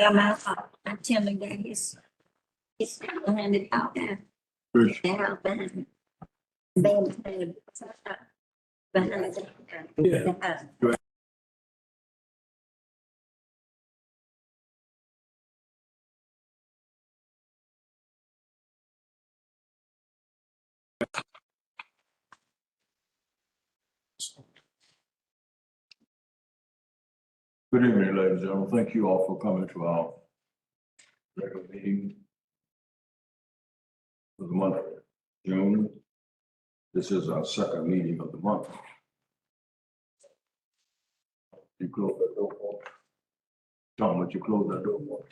I'm telling that he's handed out there. Bruce. They're out behind. Behind the. Yeah. Good evening, ladies and gentlemen. Thank you all for coming to our regular meeting for the month of June. This is our second meeting of the month. You close that door for me? Tom, would you close that door for me?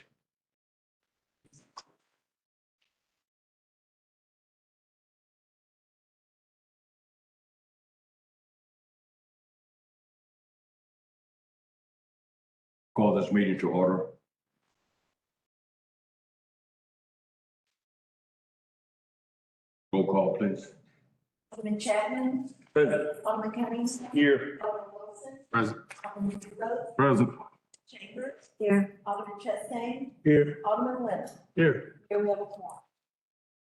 Call this meeting to order. Roll call, please. Alderman Chapman. Present. Alderman Cummings. Here. Alderman Wilson. Present. Alderman Rhodes. Present. Chambers. Here. Alderman Chastain. Here. Alderman Lennon. Here. Here we have a quorum.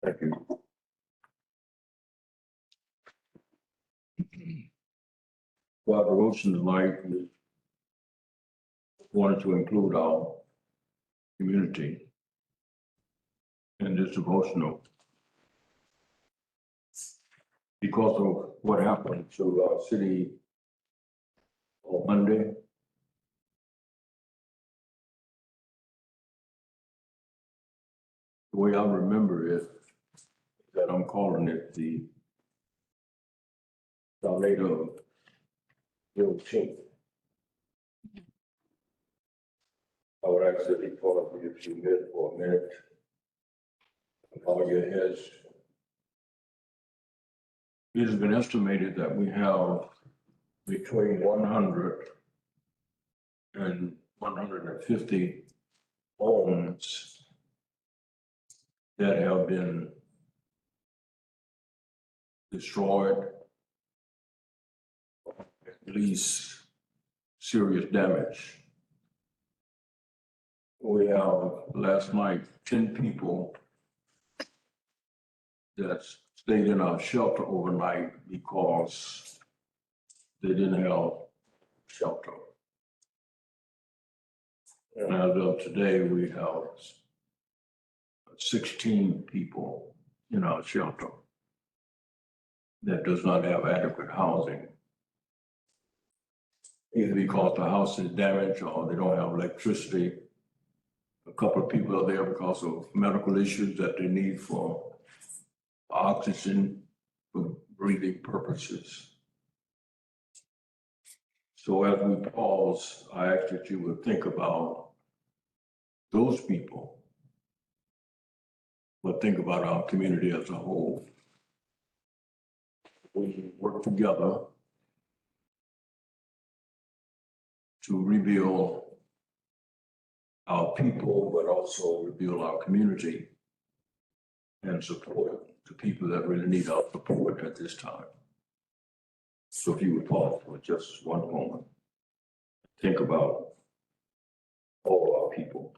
Thank you. Well, the motion tonight, we wanted to include our community in this devotional because of what happened to our city on Monday. The way I remember it, that I'm calling it the tornado of Juneteenth. I would actually call it if you mid for a minute. All your heads. It has been estimated that we have between 100 and 150 homes that have been destroyed, at least serious damage. We have last night 10 people that stayed in our shelter overnight because they didn't have shelter. And as of today, we have 16 people in our shelter that does not have adequate housing, either because the house is damaged or they don't have electricity. A couple of people are there because of medical issues that they need for oxygen for breathing purposes. So as we pause, I ask that you would think about those people, but think about our community as a whole. We work together to rebuild our people, but also rebuild our community and support the people that really need our support at this time. So if you would pause for just one moment, think about all our people,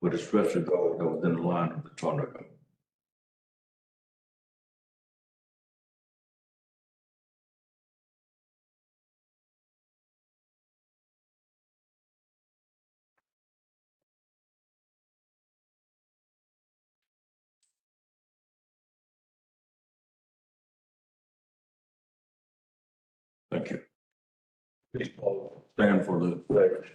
but especially those that were in the line of the tornado. Thank you. Please all stand for the pledge.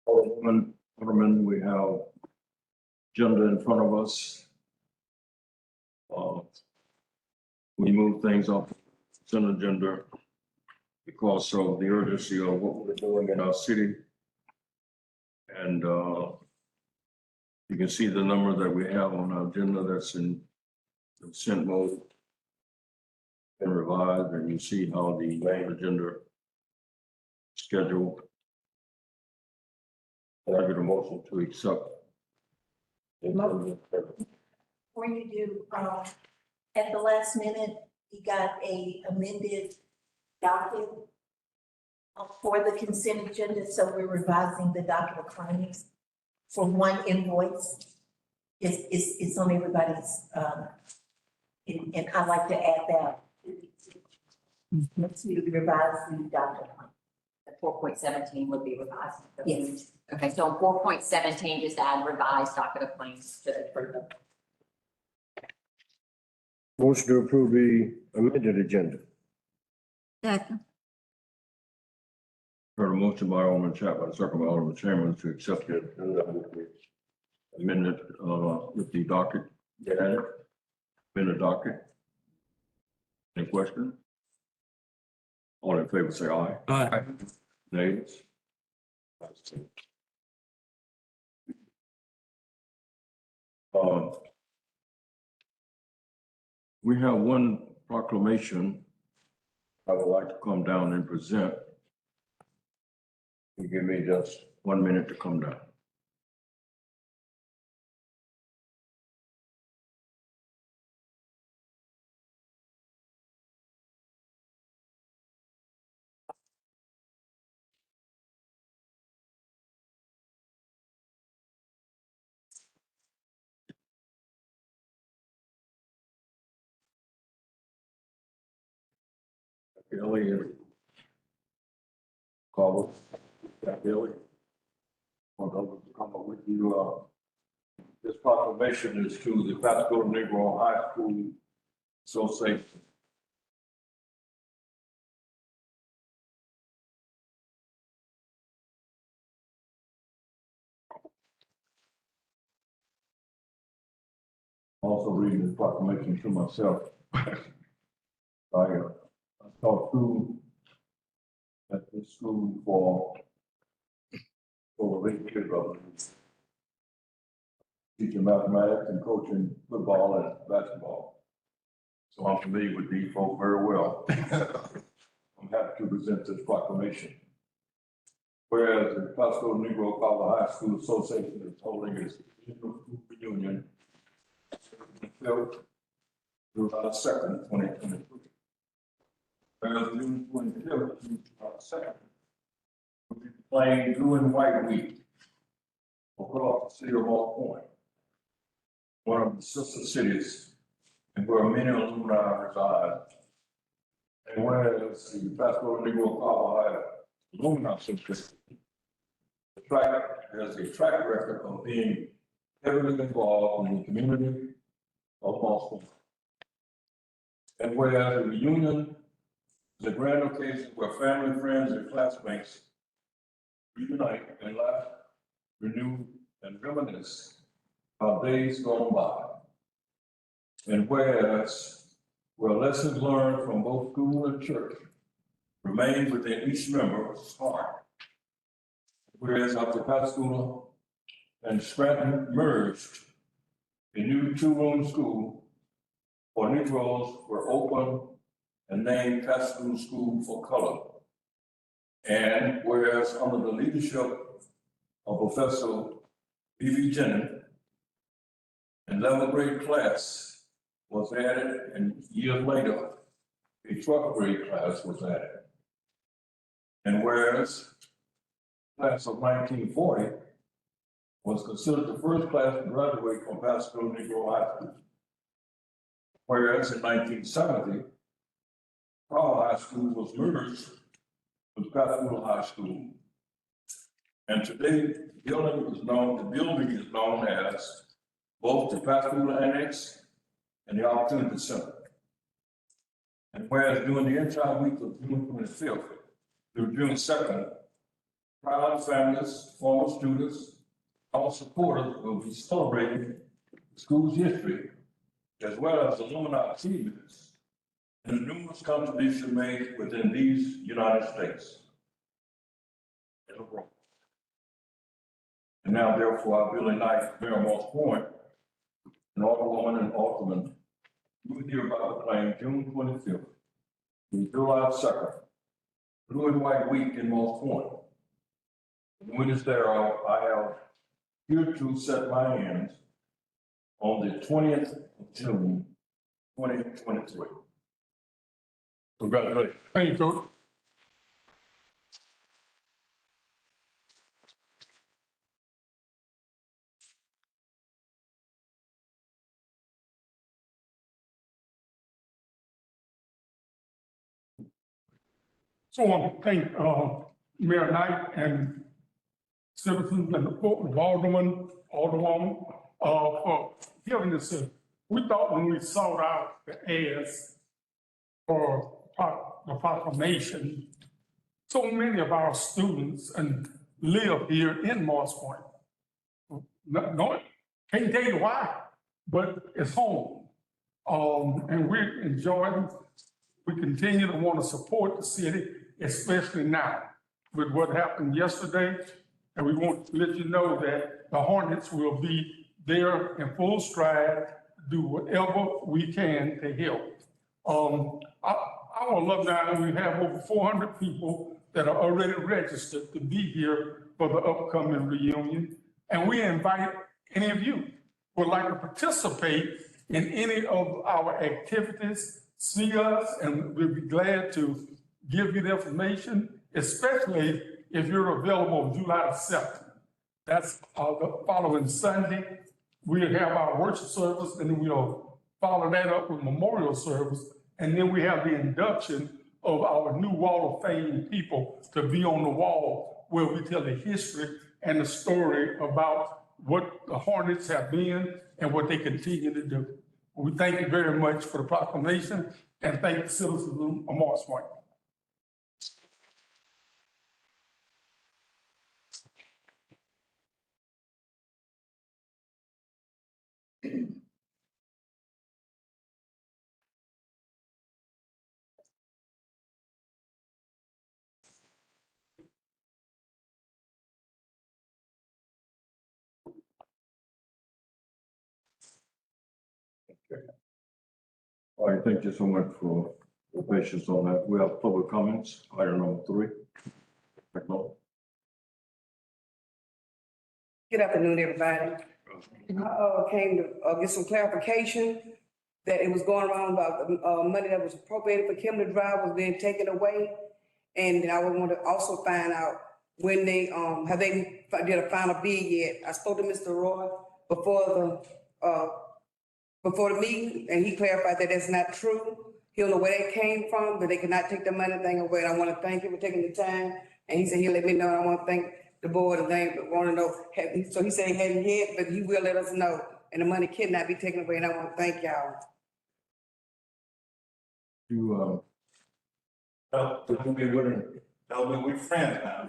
Alderman, we have agenda in front of us. We move things off the agenda because of the urgency of what we're doing in our city. And you can see the number that we have on our agenda that's in consent mode. been revised, and you see how the main agenda schedule. Can I get a motion to accept? Before you do, at the last minute, we got a amended docket for the consent agenda, so we're revising the docket of claims for one invoice. It's on everybody's, and I'd like to add that. Let's revise the docket. 4.17 would be revised. Yes. Okay, so 4.17, just add revised docket of claims to the approval. Motion to approve the amended agenda. Second. Heard a motion by Alderman Chapman, second by Alderman Chairman to accept the amended, with the docket. Added. Amended docket. Any question? All in favor, say aye. Aye. Nays? We have one proclamation I would like to come down and present. You give me just 1 minute to come down. Billy and Carl, Billy. Want to come up with you, this proclamation is to the Pasco Negro High School Association. Also reading this proclamation to myself. I taught school at this school for over 8 years, teaching mathematics and coaching football and basketball. So I'm familiar with these folks very well. I'm happy to present this proclamation. Whereas the Pasco Negro College High School Association is holding its reunion July 2nd, 2023. Whereas June 25th, July 2nd, will be playing Blue and White Week across the city of Moss Point, one of the sister cities and where many alumni reside. And whereas the Pasco Negro College Alumni Association has a track record of being heavily involved in the community of Moss Point. And whereas the reunion is a grand occasion where family, friends, and classmates reunite and laugh, renew, and reminisce of days gone by. And whereas where lessons learned from both school and church remain within each member's heart. Whereas after Pasco and Scranton merged, a new two-room school for Negroes were opened and named Pasco School for Color. And whereas under the leadership of Professor B.V. Jennings, an 11th grade class was added, and years later, a 12th grade class was added. And whereas class of 1940 was considered the first class to graduate from Pasco Negro High School. Whereas in 1970, Carl High School was merged with Pasco High School. And today, the building is known as both the Pasco Annex and the Opportunity Center. And whereas during the entire week of June 25th through June 2nd, proud families, former students, all supporters will be celebrating the school's history, as well as alumni achievements and the numerous contributions made within these United States. And now, therefore, I, Billy Knight, Mayor of Moss Point, and Alderwoman and Alderman, do hereby proclaim June 25th, July 2nd, Blue and White Week in Moss Point. When it's there, I have here to set my hands on the 20th of June, 2023. Congratulations. Thank you, Coach. So I want to thank Mayor Knight and citizens and the Alderwoman for giving us a, we thought when we sought out the ads for the proclamation, so many of our students and live here in Moss Point. No, can't tell you why, but it's home. And we're enjoying, we continue to want to support the city, especially now with what happened yesterday. And we want to let you know that the Hornets will be there in full stride, do whatever we can to help. Our alumni, we have over 400 people that are already registered to be here for the upcoming reunion. And we invite any of you who would like to participate in any of our activities, see us, and we'll be glad to give you the information, especially if you're available July 7th. That's the following Sunday. We'll have our worship service, and then we'll follow that up with memorial service. And then we have the induction of our new Wall of Fame people to be on the wall where we tell the history and the story about what the Hornets have been and what they continue to do. We thank you very much for the proclamation and thank the citizens of Moss Point. All right, thank you so much for your patience on that. We have public comments, item number 3. Good afternoon, everybody. I came to get some clarification that it was going around about the money that was appropriated for Kimberly Drive was being taken away. And I would want to also find out when they, have they did a final bid yet? I spoke to Mr. Roy before the meeting, and he clarified that that's not true. He don't know where that came from, but they could not take the money thing away. And I want to thank him for taking the time. And he said he'll let me know. And I want to thank the board and they want to know. So he said he hadn't yet, but he will let us know. And the money cannot be taken away. And I want to thank y'all. You, tell me we're friends now.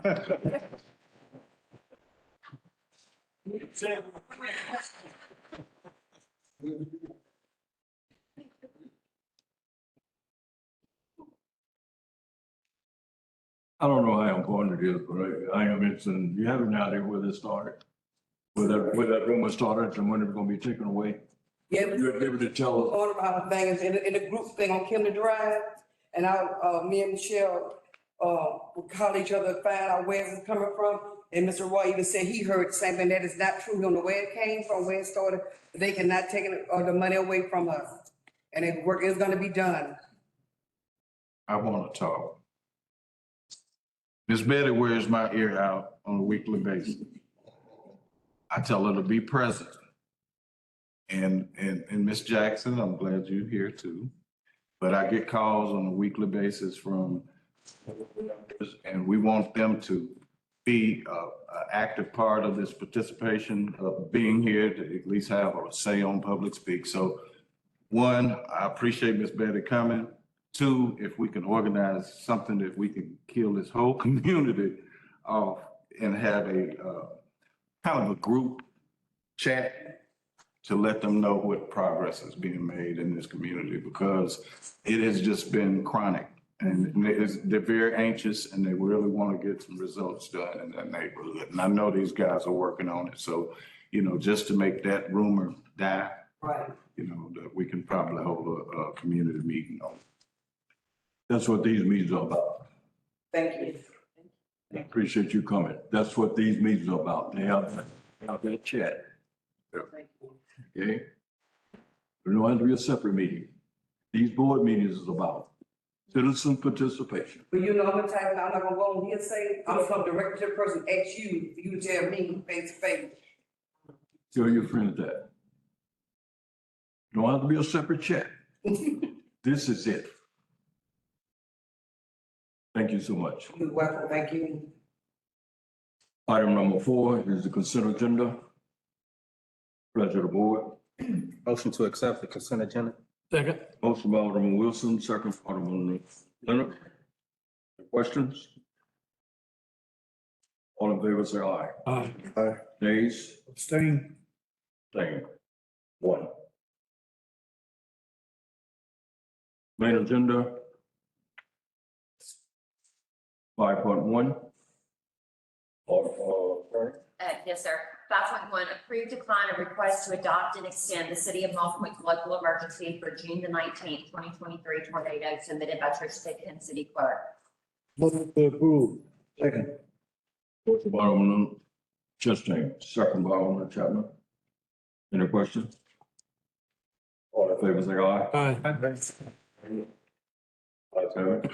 I don't know how important it is, but I am interested in, you have an idea where this started? Where that rumor started and when it's gonna be taken away? Yeah. You're able to tell us? All about the thing is in the group thing on Kimberly Drive. And me and Michelle, would call each other to find out where it's coming from. And Mr. Roy even said he heard the same thing. That is not true. He don't know where it came from, where it started. They cannot take it or the money away from us. And the work is gonna be done. I want to talk. Miss Betty wears my ear out on a weekly basis. I tell her to be present. And Miss Jackson, I'm glad you're here too. But I get calls on a weekly basis from, and we want them to be an active part of this participation of being here to at least have a say on public speak. So one, I appreciate Miss Betty coming. 2, if we can organize something that we can kill this whole community off and have a kind of a group chat to let them know what progress is being made in this community, because it has just been chronic and they're very anxious and they really want to get some results done in that neighborhood. And I know these guys are working on it. So, just to make that rumor die, Right. that we can probably hold a community meeting on. That's what these meetings are about. Thank you. I appreciate you coming. That's what these meetings are about. They have that chat, okay? There don't have to be a separate meeting. These board meetings is about citizen participation. But you know, I'm the type, I'm not gonna go on here and say, I'm gonna come direct to the person, ask you, for you to tell me face to face. Tell your friends that. Don't have to be a separate chat. This is it. Thank you so much. You're welcome, thank you. Item number 4 is the consent agenda. Pleasure of the board. Motion to accept the consent agenda. Second. Motion by Alderman Wilson, second by Alderman Leonard. Questions? All in favor, say aye. Aye. Nays? Abstain. Same. 1. Main agenda. 5.1. Yes, sir. 5.1, approve, decline, a request to adopt and extend the City of North Point local emergency for June the 19th, 2023 tornado submitted by Trish Pickett, City Clerk. Motion to approve. Second. Motion by Alderman Chastain, second by Alderman Chapman. Any questions? All in favor, say aye. Aye. Ayes have it.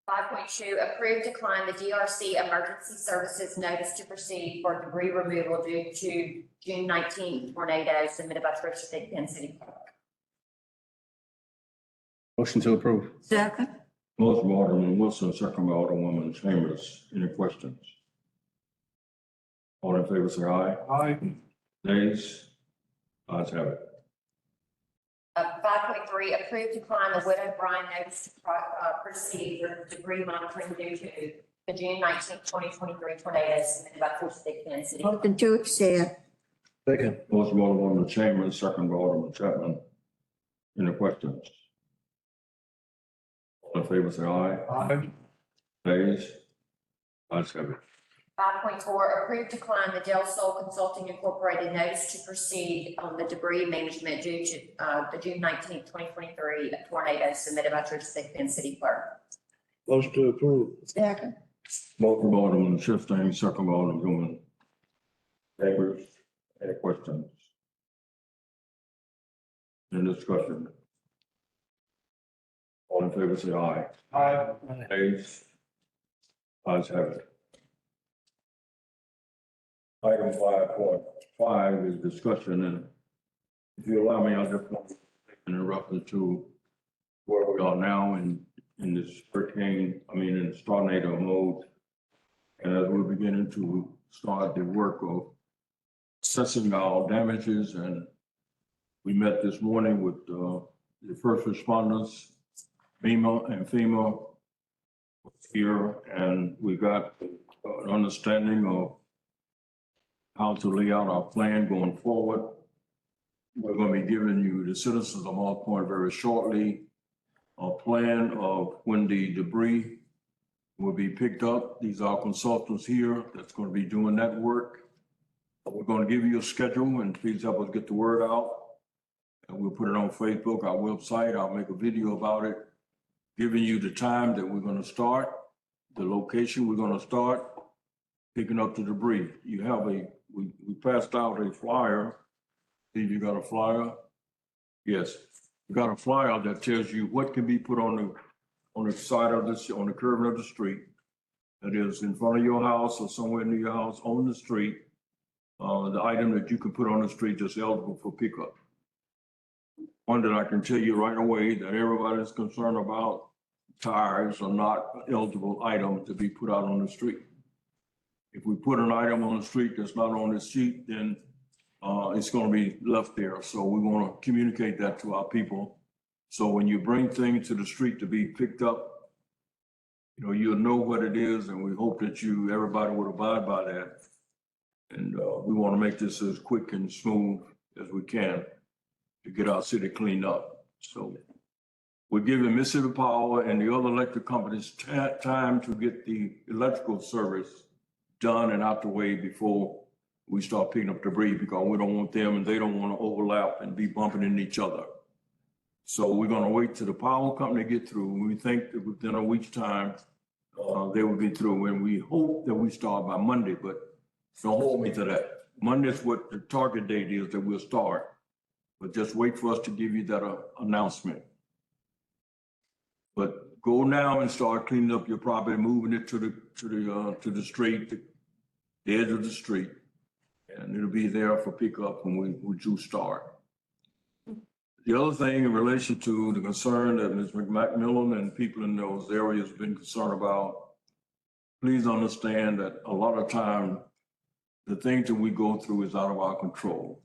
5.2, approve, decline the DRC Emergency Services Notice to Proceed for debris removal due to June 19th tornado submitted by Trish Pickett, City Clerk. Motion to approve. Second. Motion by Alderman Wilson, second by Alderwoman Chambers. Any questions? All in favor, say aye. Aye. Nays? Ayes have it. 5.3, approve, decline the Widow Bryan notice to proceed with debris monitoring due to the June 19th, 2023 tornado submitted by Trish Pickett, City Clerk. Motion to accept. Second. Motion by Alderwoman Chambers, second by Alderman Chapman. Any questions? All in favor, say aye. Aye. Nays? Ayes have it. 5.4, approve, decline the Del Sol Consulting Incorporated notice to proceed on the debris management due to the June 19th, 2023 tornado submitted by Trish Pickett, City Clerk. Motion to approve. Second. Motion by Alderman Chastain, second by Alderman Chambers. Any questions? Any discussion? All in favor, say aye. Aye. Nays? Ayes have it. Item 5.5 is discussion, and if you allow me, I'll just want to interrupt to where we are now in this hurricane, in this tornado mode. And as we're beginning to start the work of assessing our damages, and we met this morning with the first responders, FEMA here, and we got an understanding of how to lay out our plan going forward. We're going to be giving you, the citizens of North Point, very shortly, a plan of when the debris will be picked up. These are consultants here that's going to be doing that work. We're going to give you a schedule, and please help us get the word out. And we'll put it on Facebook, our website. I'll make a video about it, giving you the time that we're going to start, the location we're going to start picking up the debris. You have we passed out a flyer. Steve, you got a flyer? Yes. You got a flyer that tells you what can be put on the side of this, on the curve of the street. That is in front of your house or somewhere near your house on the street. The item that you can put on the street that's eligible for pickup. One that I can tell you right away that everybody's concerned about, tires are not eligible item to be put out on the street. If we put an item on the street that's not on this sheet, then it's going to be left there. So we want to communicate that to our people. So when you bring things to the street to be picked up, you'll know what it is, and we hope that everybody would abide by that. And we want to make this as quick and smooth as we can to get our city cleaned up. So we're giving Mississippi Power and the other electric companies time to get the electrical service done and out the way before we start picking up debris, because we don't want them and they don't want to overlap and be bumping into each other. So we're gonna wait till the power company get through. We think that within a week's time, they will be through, and we hope that we start by Monday, but don't hold me to that. Monday is what the target date is that we'll start. But just wait for us to give you that announcement. But go now and start cleaning up your property, moving it to the street, the edge of the street. And it'll be there for pickup when we do start. The other thing in relation to the concern that Ms. McMillan and people in those areas have been concerned about, please understand that a lot of time, the things that we go through is out of our control.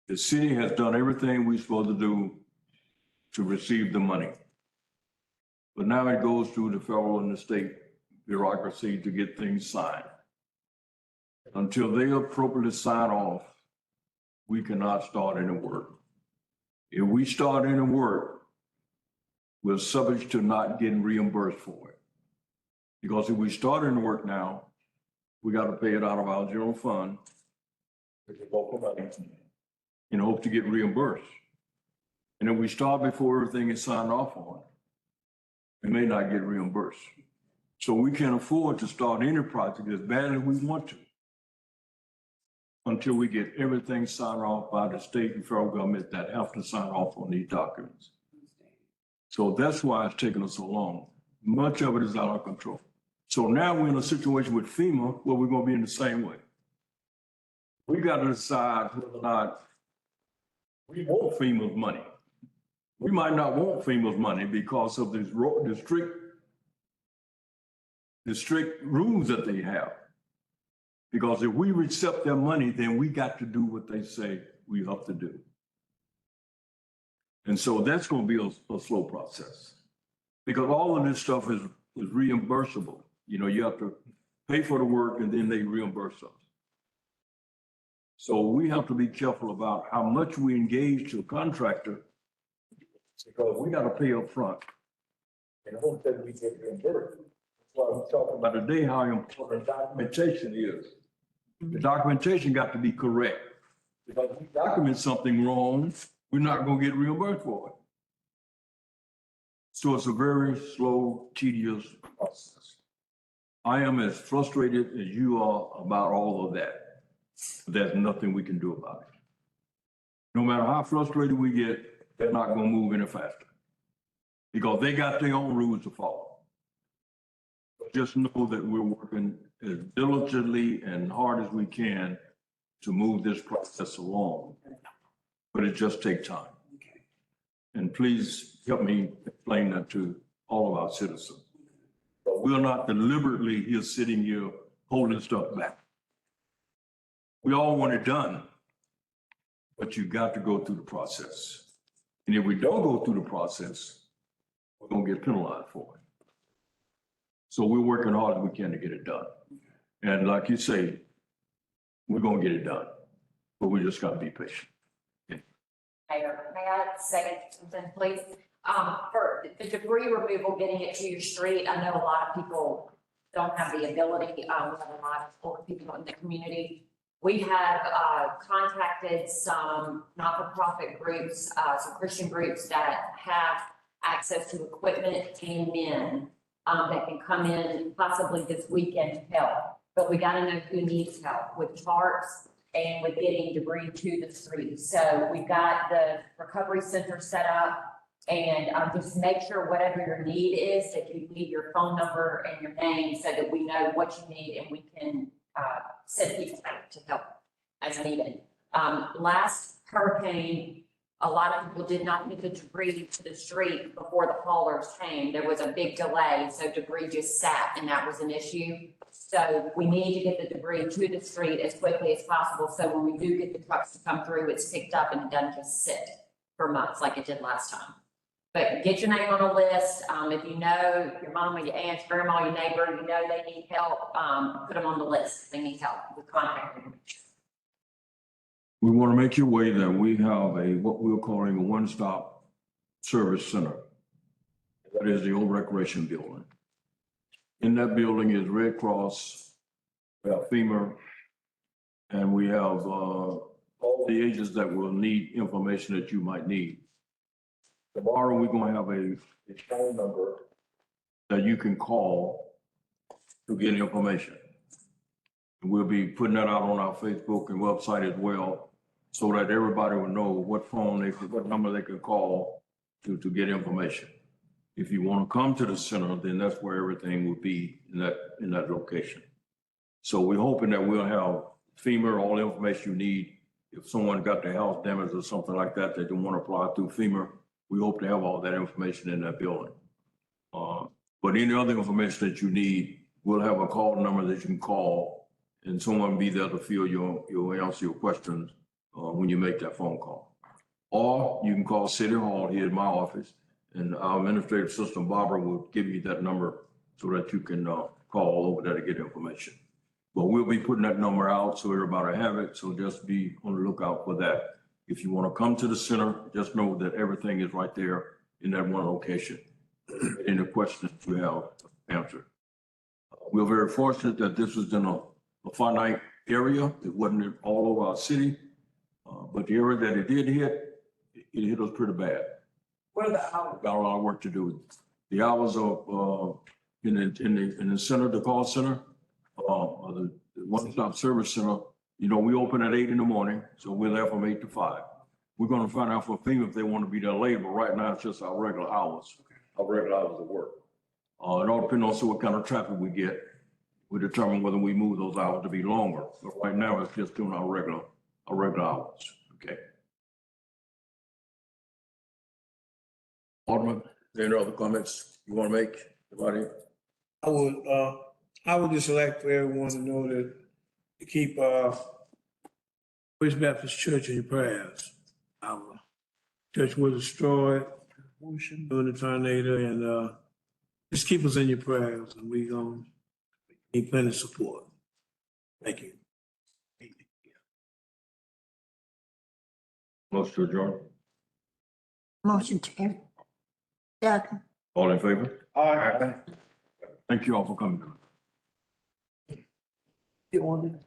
The city has done everything we're supposed to do to receive the money. But now it goes through the federal and the state bureaucracy to get things signed. Until they appropriately sign off, we cannot start any work. If we start any work, we're subject to not getting reimbursed for it. Because if we start any work now, we got to pay it out of our general fund, which is local money, in hope to get reimbursed. And if we start before everything is signed off on, we may not get reimbursed. So we can't afford to start any project as badly as we want to until we get everything signed off by the state and federal government that have to sign off on these documents. So that's why it's taken us so long. Much of it is out of control. So now we're in a situation with FEMA where we're going to be in the same way. We got to decide whether or not we want FEMA's money. We might not want FEMA's money because of the strict rules that they have. Because if we accept their money, then we got to do what they say we have to do. And so that's going to be a slow process. Because all of this stuff is reimbursable. You know, you have to pay for the work and then they reimburse us. So we have to be careful about how much we engage to a contractor because we got to pay up front and hope that we get reimbursed. That's why we're talking about today how important documentation is. The documentation got to be correct. Because if we document something wrong, we're not going to get reimbursed for it. So it's a very slow, tedious process. I am as frustrated as you are about all of that. But there's nothing we can do about it. No matter how frustrated we get, they're not going to move any faster because they got their own rules to follow. But just know that we're working as diligently and hard as we can to move this process along. But it just takes time. And please help me explain that to all of our citizens. But we're not deliberately here sitting here holding stuff back. We all want it done, but you got to go through the process. And if we don't go through the process, we're going to get penalized for it. So we're working hard as we can to get it done. And like you say, we're going to get it done, but we just got to be patient. Mayor, may I say something, please? For the debris removal, getting it to your street, I know a lot of people don't have the ability. We have a lot of older people in the community. We have contacted some not-for-profit groups, some Christian groups that have access to equipment and men that can come in possibly this weekend to help. But we got to know who needs help with tarps and with getting debris to the street. So we've got the recovery center set up, and just make sure whatever your need is, that you leave your phone number and your name so that we know what you need and we can send people out to help as needed. Last hurricane, a lot of people did not get the debris to the street before the haulers came. There was a big delay, so debris just sat, and that was an issue. So we need to get the debris to the street as quickly as possible, so when we do get the trucks to come through, it's picked up and it doesn't just sit for months like it did last time. But get your name on a list. If you know your mom or your aunt, your grandma, your neighbor, you know they need help, put them on the list. They need help with contact information. We want to make you aware that we have what we're calling a one-stop service center. That is the old recreation building. In that building is Red Cross, we have FEMA, and we have all the agents that will need information that you might need. tomorrow we're gonna have a phone number that you can call to get information. And we'll be putting that out on our Facebook and website as well, so that everybody will know what number they can call to get information. If you want to come to the center, then that's where everything will be in that location. So we're hoping that we'll have FEMA, all the information you need. If someone got their house damaged or something like that, they don't want to apply through FEMA, we hope to have all that information in that building. But any other information that you need, we'll have a call number that you can call, and someone be there to fill your answer your questions when you make that phone call. Or you can call City Hall here in my office, and our administrative assistant, Barbara, will give you that number so that you can call over there to get information. But we'll be putting that number out so everybody have it, so just be on the lookout for that. If you want to come to the center, just know that everything is right there in that one location. Any questions you have answered. We're very fortunate that this was in a finite area. It wasn't all over our city, but the area that it did hit, it hit us pretty bad. What are the hours? Got a lot of work to do. The hours of in the center, the call center, the one-stop service center, you know, we open at 8 in the morning, so we're there from 8 to 5. We're gonna find out from FEMA if they want to be there later, but right now it's just our regular hours, of work. It all depends also what kind of traffic we get. We determine whether we move those hours to be longer, but right now it's just doing our regular hours, okay? Alderman, any other comments you want to make? Anybody? I would just like for everyone to know that to keep, First Baptist Church in your prayers. Our church was destroyed during the tornado, and, just keep us in your prayers, and we gonna need plenty of support. Thank you. Motion to adjourn. Motion to. Second. All in favor? All right. Thank you all for coming. You want it?